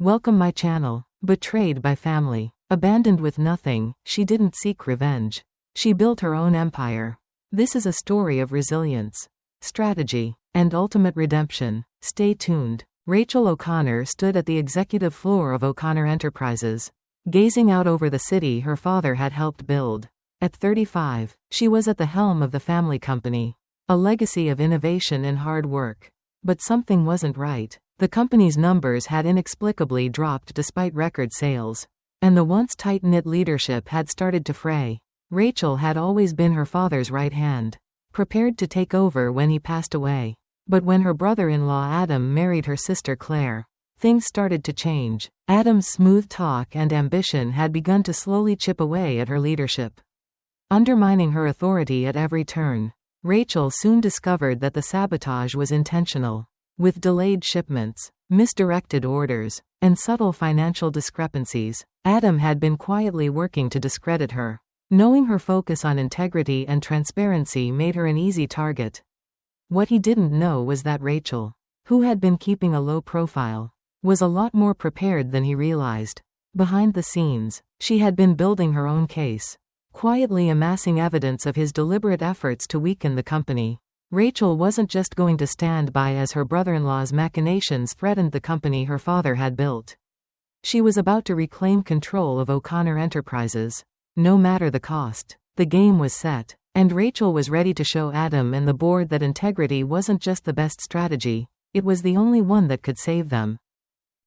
Welcome my channel. Betrayed by family. Abandoned with nothing, she didn't seek revenge. She built her own empire. This is a story of resilience, strategy, and ultimate redemption. Stay tuned. Rachel O'Connor stood at the executive floor of O'Connor Enterprises, gazing out over the city her father had helped build. At 35, she was at the helm of the family company, a legacy of innovation and hard work. But something wasn't right. The company's numbers had inexplicably dropped despite record sales, and the once tight-knit leadership had started to fray. Rachel had always been her father's right hand, prepared to take over when he passed away. But when her brother-in-law Adam married her sister Claire, things started to change. Adam's smooth talk and ambition had begun to slowly chip away at her leadership, undermining her authority at every turn. Rachel soon discovered that the sabotage was intentional. With delayed shipments, misdirected orders, and subtle financial discrepancies, Adam had been quietly working to discredit her. Knowing her focus on integrity and transparency made her an easy target. What he didn't know was that Rachel, who had been keeping a low profile, was a lot more prepared than he realized. Behind the scenes, she had been building her own case, quietly amassing evidence of his deliberate efforts to weaken the company. Rachel wasn't just going to stand by as her brother-in-law's machinations threatened the company her father had built. She was about to reclaim control of O'Connor Enterprises, no matter the cost. The game was set, and Rachel was ready to show Adam and the board that integrity wasn't just the best strategy, it was the only one that could save them.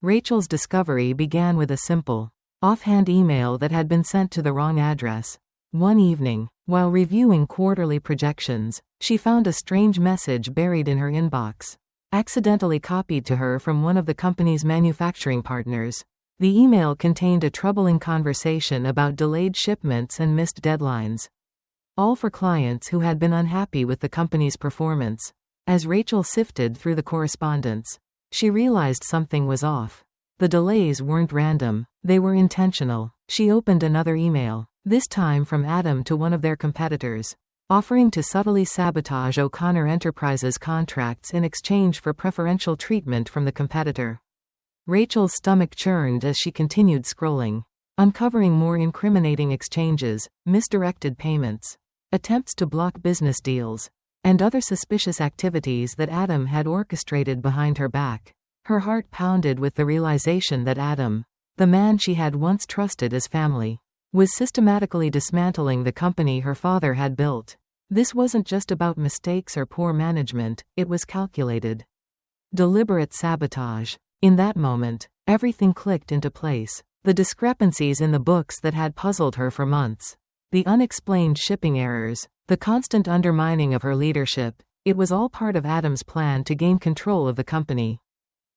Rachel's discovery began with a simple, offhand email that had been sent to the wrong address. One evening, while reviewing quarterly projections, she found a strange message buried in her inbox, accidentally copied to her from one of the company's manufacturing partners. The email contained a troubling conversation about delayed shipments and missed deadlines, all for clients who had been unhappy with the company's performance. As Rachel sifted through the correspondence, she realized something was off. The delays weren't random, they were intentional. She opened another email, this time from Adam to one of their competitors, offering to subtly sabotage O'Connor Enterprises contracts in exchange for preferential treatment from the competitor. Rachel's stomach churned as she continued scrolling, uncovering more incriminating exchanges, misdirected payments, attempts to block business deals, and other suspicious activities that Adam had orchestrated behind her back. Her heart pounded with the realization that Adam, the man she had once trusted as family, was systematically dismantling the company her father had built. This wasn't just about mistakes or poor management, it was calculated, deliberate sabotage. In that moment, everything clicked into place. The discrepancies in the books that had puzzled her for months, the unexplained shipping errors, the constant undermining of her leadership, it was all part of Adam's plan to gain control of the company.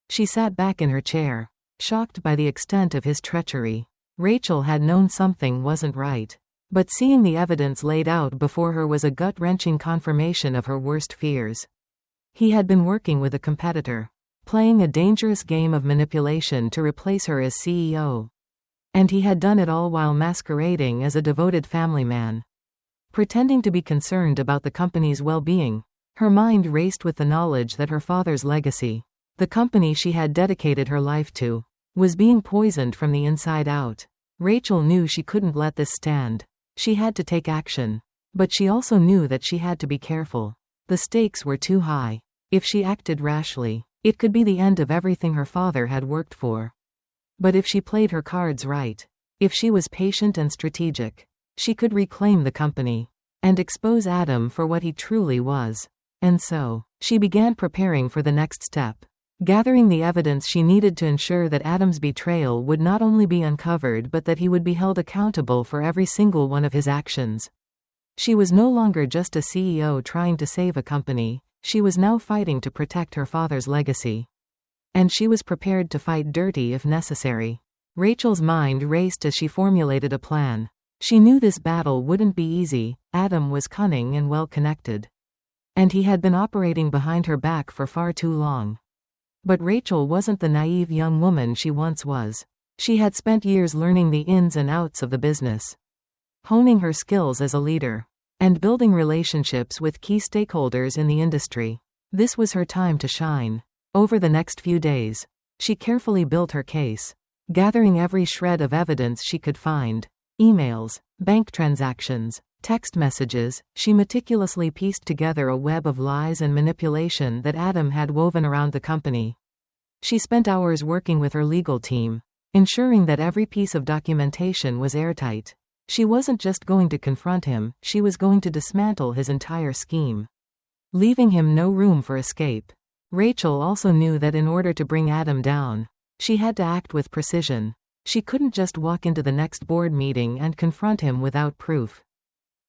She sat back in her chair, shocked by the extent of his treachery. Rachel had known something wasn't right, but seeing the evidence laid out before her was a gut-wrenching confirmation of her worst fears. He had been working with a competitor, playing a dangerous game of manipulation to replace her as CEO. And he had done it all while masquerading as a devoted family man, pretending to be concerned about the company's well-being. Her mind raced with the knowledge that her father's legacy, the company she had dedicated her life to, was being poisoned from the inside out. Rachel knew she couldn't let this stand. She had to take action. But she also knew that she had to be careful. The stakes were too high. If she acted rashly, it could be the end of everything her father had worked for. But if she played her cards right, if she was patient and strategic, she could reclaim the company and expose Adam for what he truly was. And so, she began preparing for the next step, gathering the evidence she needed to ensure that Adam's betrayal would not only be uncovered but that he would be held accountable for every single one of his actions. She was no longer just a CEO trying to save a company, she was now fighting to protect her father's legacy. And she was prepared to fight dirty if necessary. Rachel's mind raced as she formulated a plan. She knew this battle wouldn't be easy. Adam was cunning and well-connected, and he had been operating behind her back for far too long. But Rachel wasn't the naive young woman she once was. She had spent years learning the ins and outs of the business, honing her skills as a leader, and building relationships with key stakeholders in the industry. This was her time to shine. Over the next few days, She carefully built her case, gathering every shred of evidence she could find. Emails, bank transactions, text messages. She meticulously pieced together a web of lies and manipulation that Adam had woven around the company. She spent hours working with her legal team, ensuring that every piece of documentation was airtight. She wasn't just going to confront him, she was going to dismantle his entire scheme, leaving him no room for escape. Rachel also knew that in order to bring Adam down, she had to act with precision. She couldn't just walk into the next board meeting and confront him without proof.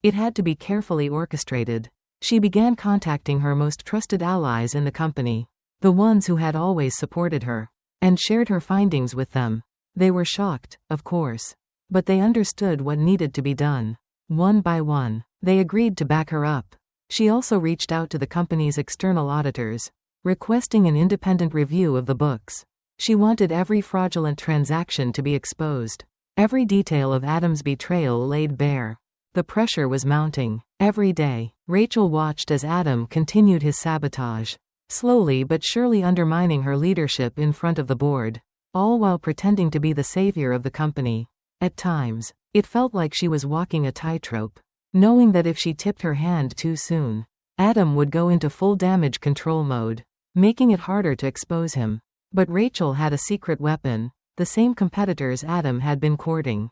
It had to be carefully orchestrated. She began contacting her most trusted allies in the company, the ones who had always supported her, and shared her findings with them. They were shocked, of course, but they understood what needed to be done. One by one, they agreed to back her up. She also reached out to the company's external auditors, requesting an independent review of the books. She wanted every fraudulent transaction to be exposed, every detail of Adam's betrayal laid bare. The pressure was mounting. Every day, Rachel watched as Adam continued his sabotage, slowly but surely undermining her leadership in front of the board, all while pretending to be the savior of the company. At times, it felt like she was walking a tightrope, knowing that if she tipped her hand too soon, Adam would go into full damage control mode, making it harder to expose him. But Rachel had a secret weapon, the same competitors Adam had been courting.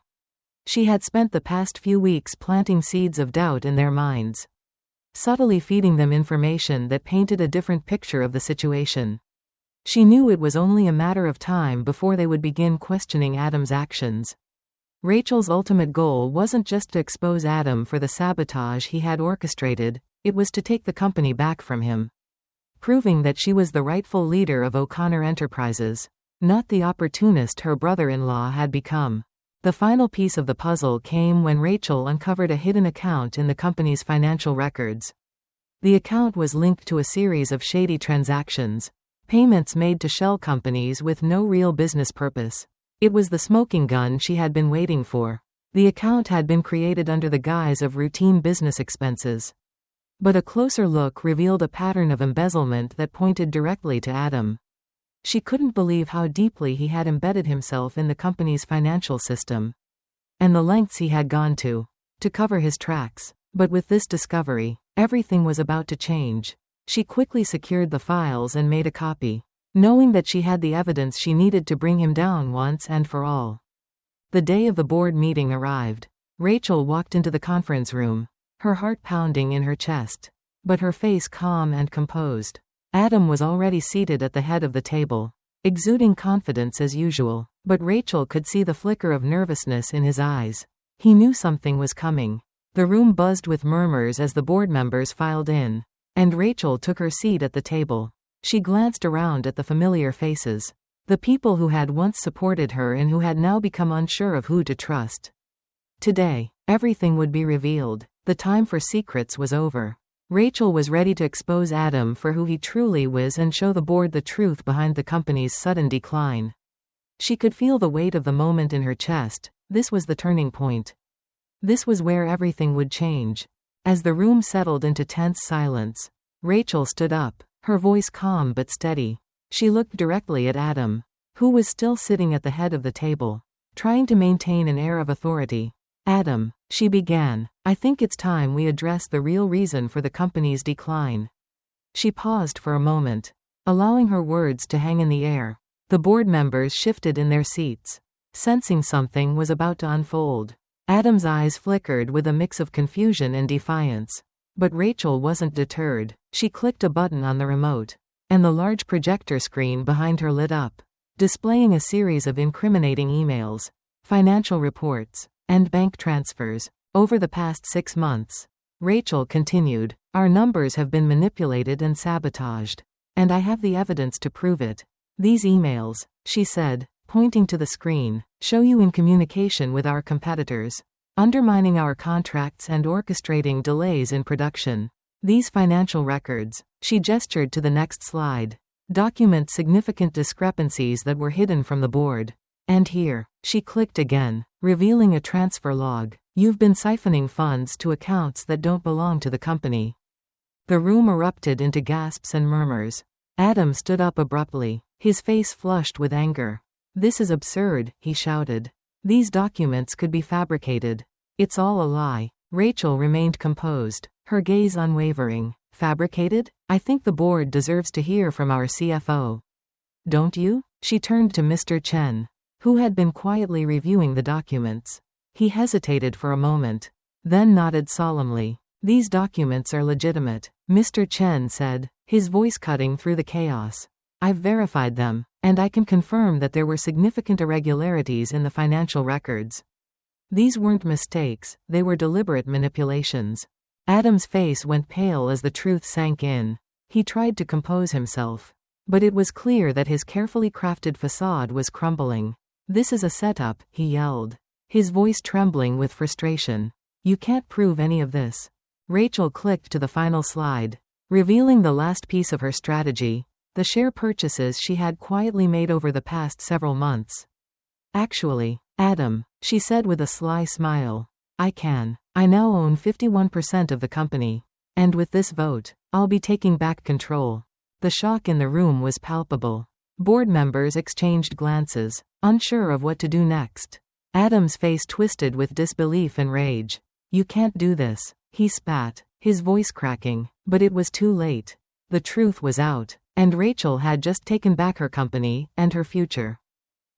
She had spent the past few weeks planting seeds of doubt in their minds, subtly feeding them information that painted a different picture of the situation. She knew it was only a matter of time before they would begin questioning Adam's actions. Rachel's ultimate goal wasn't just to expose Adam for the sabotage he had orchestrated, it was to take the company back from him, proving that she was the rightful leader of O'Connor Enterprises, not the opportunist her brother-in-law had become. The final piece of the puzzle came when Rachel uncovered a hidden account in the company's financial records. The account was linked to a series of shady transactions, payments made to shell companies with no real business purpose. It was the smoking gun she had been waiting for. The account had been created under the guise of routine business expenses, but a closer look revealed a pattern of embezzlement that pointed directly to Adam. She couldn't believe how deeply he had embedded himself in the company's financial system, and the lengths he had gone to cover his tracks. But with this discovery, everything was about to change. She quickly secured the files and made a copy, knowing that she had the evidence she needed to bring him down once and for all. The day of the board meeting arrived. Rachel walked into the conference room, her heart pounding in her chest, but her face calm and composed. Adam was already seated at the head of the table, exuding confidence as usual, but Rachel could see the flicker of nervousness in his eyes. He knew something was coming. The room buzzed with murmurs as the board members filed in, and Rachel took her seat at the table. She glanced around at the familiar faces, the people who had once supported her and who had now become unsure of who to trust. Today, everything would be revealed. The time for secrets was over. Rachel was ready to expose Adam for who he truly was and show the board the truth behind the company's sudden decline. She could feel the weight of the moment in her chest. This was the turning point. This was where everything would change. As the room settled into tense silence, Rachel stood up, her voice calm but steady. She looked directly at Adam, who was still sitting at the head of the table, trying to maintain an air of authority. Adam, she began, I think it's time we address the real reason for the company's decline. She paused for a moment, allowing her words to hang in the air. The board members shifted in their seats, sensing something was about to unfold. Adam's eyes flickered with a mix of confusion and defiance. But Rachel wasn't deterred. She clicked a button on the remote, and the large projector screen behind her lit up, displaying a series of incriminating emails, financial reports, and bank transfers. Over the past 6 months, Rachel continued, our numbers have been manipulated and sabotaged, and I have the evidence to prove it. These emails, she said, pointing to the screen, show you in communication with our competitors, undermining our contracts and orchestrating delays in production. These financial records, she gestured to the next slide, document significant discrepancies that were hidden from the board. And here, she clicked again, revealing a transfer log. You've been siphoning funds to accounts that don't belong to the company. The room erupted into gasps and murmurs. Adam stood up abruptly, his face flushed with anger. "This is absurd," he shouted. "These documents could be fabricated. It's all a lie." Rachel remained composed, her gaze unwavering. "Fabricated? I think the board deserves to hear from our CFO. Don't you?" She turned to Mr. Chen, who had been quietly reviewing the documents. He hesitated for a moment, then nodded solemnly. "These documents are legitimate," Mr. Chen said, his voice cutting through the chaos. "I've verified them, and I can confirm that there were significant irregularities in the financial records. These weren't mistakes, they were deliberate manipulations." Adam's face went pale as the truth sank in. He tried to compose himself, but it was clear that his carefully crafted facade was crumbling. "This is a setup," he yelled, his voice trembling with frustration. "You can't prove any of this." Rachel clicked to the final slide, revealing the last piece of her strategy, the share purchases she had quietly made over the past several months. "Actually, Adam," she said with a sly smile, "I can. I now own 51% of the company. And with this vote, I'll be taking back control." The shock in the room was palpable. Board members exchanged glances, unsure of what to do next. Adam's face twisted with disbelief and rage. "You can't do this," he spat, his voice cracking, but it was too late. The truth was out, and Rachel had just taken back her company, and her future.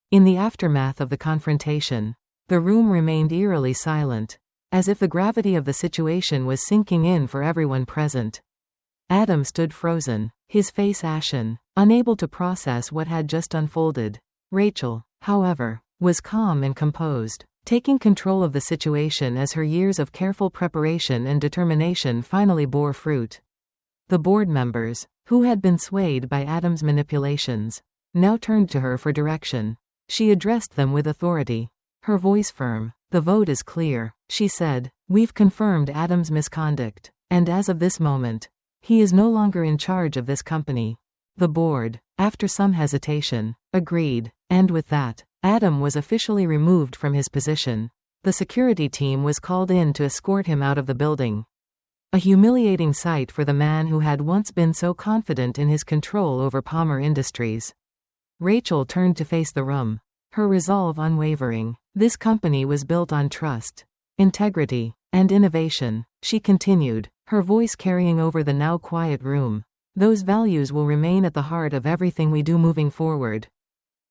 In the aftermath of the confrontation, the room remained eerily silent, as if the gravity of the situation was sinking in for everyone present. Adam stood frozen, his face ashen, unable to process what had just unfolded. Rachel, however, was calm and composed, taking control of the situation as her years of careful preparation and determination finally bore fruit. The board members, who had been swayed by Adam's manipulations, now turned to her for direction. She addressed them with authority, her voice firm. "The vote is clear," she said. "We've confirmed Adam's misconduct, and as of this moment, he is no longer in charge of this company." The board, after some hesitation, agreed, and with that, Adam was officially removed from his position. The security team was called in to escort him out of the building. A humiliating sight for the man who had once been so confident in his control over Palmer Industries. Rachel turned to face the room, her resolve unwavering. This company was built on trust, integrity, and innovation, she continued, her voice carrying over the now quiet room. "Those values will remain at the heart of everything we do moving forward.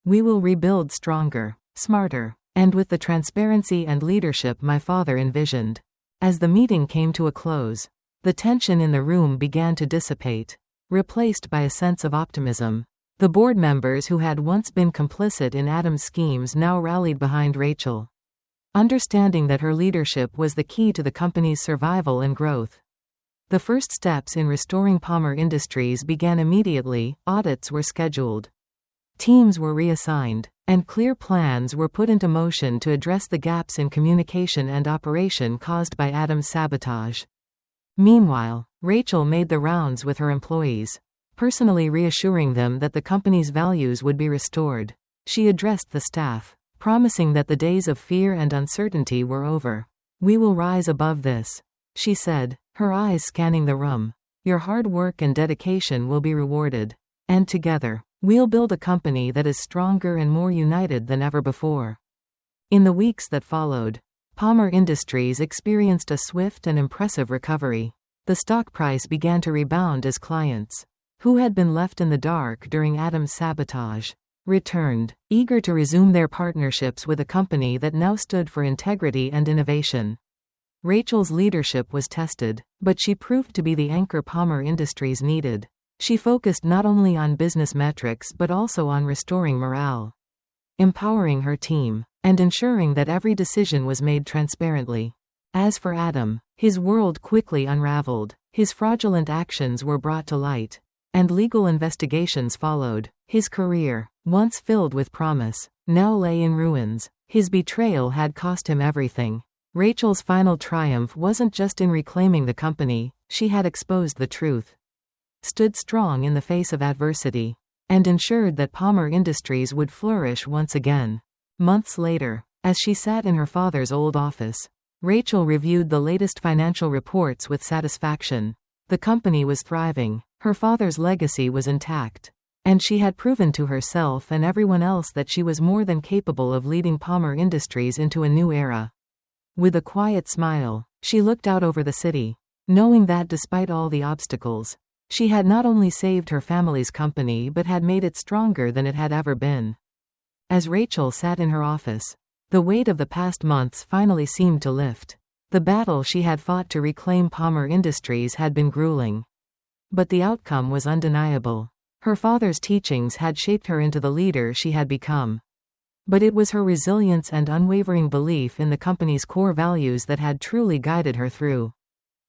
We will rebuild stronger, smarter, and with the transparency and leadership my father envisioned." As the meeting came to a close, the tension in the room began to dissipate, replaced by a sense of optimism. The board members who had once been complicit in Adam's schemes now rallied behind Rachel, understanding that her leadership was the key to the company's survival and growth. The first steps in restoring Palmer Industries began immediately. Audits were scheduled, teams were reassigned, and clear plans were put into motion to address the gaps in communication and operation caused by Adam's sabotage. Meanwhile, Rachel made the rounds with her employees, personally reassuring them that the company's values would be restored. She addressed the staff, promising that the days of fear and uncertainty were over. "We will rise above this," she said, her eyes scanning the room. "Your hard work and dedication will be rewarded. And together, we'll build a company that is stronger and more united than ever before." In the weeks that followed, Palmer Industries experienced a swift and impressive recovery. The stock price began to rebound as clients, who had been left in the dark during Adam's sabotage, returned, eager to resume their partnerships with a company that now stood for integrity and innovation. Rachel's leadership was tested, but she proved to be the anchor Palmer Industries needed. She focused not only on business metrics but also on restoring morale, empowering her team, and ensuring that every decision was made transparently. As for Adam, his world quickly unraveled. His fraudulent actions were brought to light, and legal investigations followed. His career, once filled with promise, now lay in ruins. His betrayal had cost him everything. Rachel's final triumph wasn't just in reclaiming the company, she had exposed the truth, stood strong in the face of adversity, and ensured that Palmer Industries would flourish once again. Months later, as she sat in her father's old office, Rachel reviewed the latest financial reports with satisfaction. The company was thriving. Her father's legacy was intact. And she had proven to herself and everyone else that she was more than capable of leading Palmer Industries into a new era. With a quiet smile, she looked out over the city, knowing that despite all the obstacles, she had not only saved her family's company but had made it stronger than it had ever been. As Rachel sat in her office, the weight of the past months finally seemed to lift. The battle she had fought to reclaim Palmer Industries had been grueling. But the outcome was undeniable. Her father's teachings had shaped her into the leader she had become. But it was her resilience and unwavering belief in the company's core values that had truly guided her through.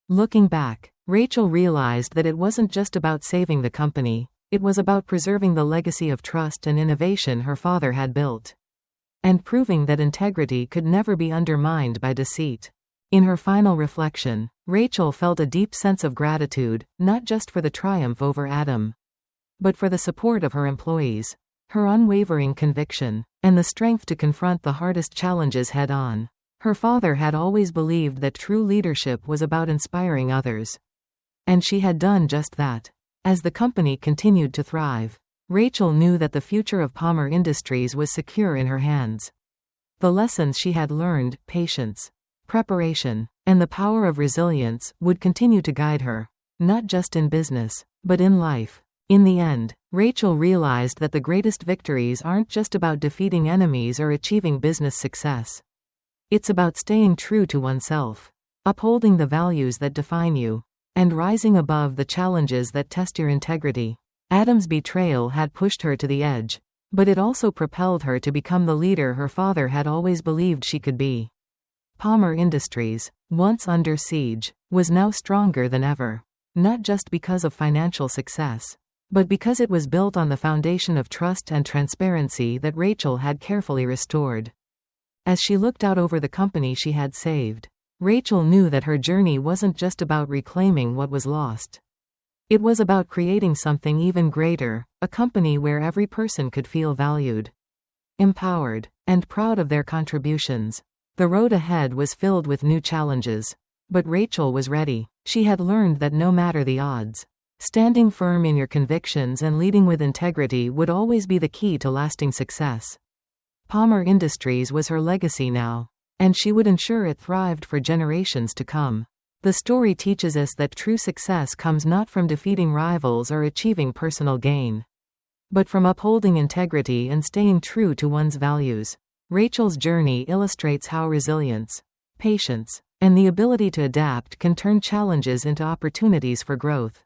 Looking back, Rachel realized that it wasn't just about saving the company, it was about preserving the legacy of trust and innovation her father had built. And proving that integrity could never be undermined by deceit. In her final reflection, Rachel felt a deep sense of gratitude, not just for the triumph over Adam, but for the support of her employees, her unwavering conviction, and the strength to confront the hardest challenges head-on. Her father had always believed that true leadership was about inspiring others. And she had done just that. As the company continued to thrive, Rachel knew that the future of Palmer Industries was secure in her hands. The lessons she had learned, patience, preparation, and the power of resilience, would continue to guide her, not just in business, but in life. In the end, Rachel realized that the greatest victories aren't just about defeating enemies or achieving business success. It's about staying true to oneself, upholding the values that define you, and rising above the challenges that test your integrity. Adam's betrayal had pushed her to the edge, but it also propelled her to become the leader her father had always believed she could be. Palmer Industries, once under siege, was now stronger than ever, not just because of financial success, but because it was built on the foundation of trust and transparency that Rachel had carefully restored. As she looked out over the company she had saved, Rachel knew that her journey wasn't just about reclaiming what was lost. It was about creating something even greater, a company where every person could feel valued, empowered, and proud of their contributions. The road ahead was filled with new challenges, but Rachel was ready. She had learned that no matter the odds, standing firm in your convictions and leading with integrity would always be the key to lasting success. Palmer Industries was her legacy now, and she would ensure it thrived for generations to come. The story teaches us that true success comes not from defeating rivals or achieving personal gain, but from upholding integrity and staying true to one's values. Rachel's journey illustrates how resilience, patience, and the ability to adapt can turn challenges into opportunities for growth.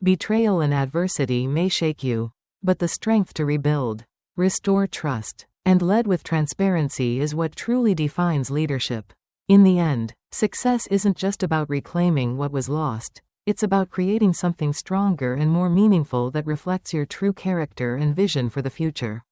Betrayal and adversity may shake you, but the strength to rebuild, restore trust, and lead with transparency is what truly defines leadership. In the end, success isn't just about reclaiming what was lost, it's about creating something stronger and more meaningful that reflects your true character and vision for the future.